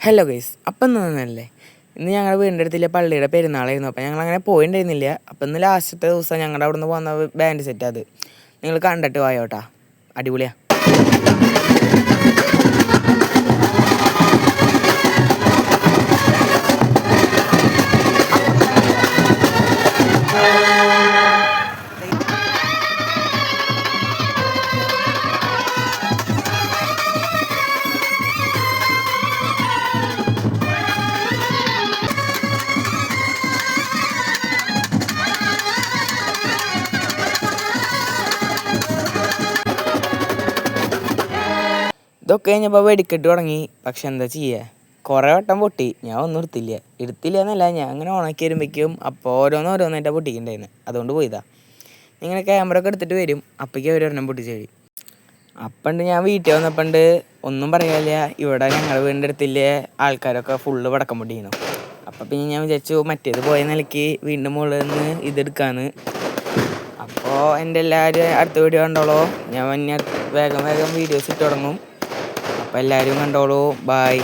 Hello guys, അപ്പം ഇന്നല്ലേ ഇന്ന് ഞങ്ങളുടെ വീടിൻ്റെ അടുത്തില്ല പള്ളിയുടെ പെരുന്നാളായിരുന്നു. അപ്പോൾ ഞങ്ങളങ്ങനെ പോയിട്ടുണ്ടായിരുന്നില്ല. അപ്പം ഇന്ന് ലാസ്റ്റത്തെ ദിവസം ഞങ്ങളുടെ അവിടെ നിന്ന് പോകുന്ന ബാൻഡ് സെറ്റ് അത് നിങ്ങൾ കണ്ടിട്ട് പോയോട്ടാ, അടിപൊളിയാണ്. ഇതൊക്കെ കഴിഞ്ഞപ്പോൾ വെടിക്കെട്ട് തുടങ്ങി. പക്ഷെ എന്താ ചെയ്യുക, കുറേ വട്ടം പൊട്ടി. ഞാൻ ഒന്നും എടുത്തില്ല എന്നല്ല, ഞാൻ അങ്ങനെ ഉണക്കി വരുമ്പോഴേക്കും അപ്പോൾ ഓരോന്നോരോന്നായിട്ടാണ് പൊട്ടിക്കണ്ടായിരുന്നു. അതുകൊണ്ട് പോയതാ. ഇങ്ങനെ ക്യാമറ ഒക്കെ എടുത്തിട്ട് വരും, അപ്പോഴേക്കും അവരൊരെണ്ണം പൊട്ടിച്ച് കഴിയും. അപ്പണ്ട് ഞാൻ വീട്ടിൽ വന്നപ്പണ്ട് ഒന്നും പറയാനില്ല, ഇവിടെ ഞങ്ങളുടെ വീടിൻ്റെ അടുത്തില്ലേ ആൾക്കാരൊക്കെ ഫുള്ള് പടക്കം പൊട്ടിക്കുന്നു. അപ്പം പിന്നെ ഞാൻ വിചാരിച്ചു മറ്റേത് പോയ നിലയ്ക്ക് വീണ്ടും മുകളിൽ നിന്ന് ഇതെടുക്കാന്ന്. അപ്പോൾ എൻ്റെ എല്ലാവരും അടുത്ത വീഡിയോ കണ്ടോളൂ. ഞാൻ വേഗം വീഡിയോസ് ഇട്ട് തുടങ്ങും. അപ്പോൾ എല്ലാവരും കണ്ടോളൂ. ബായ്.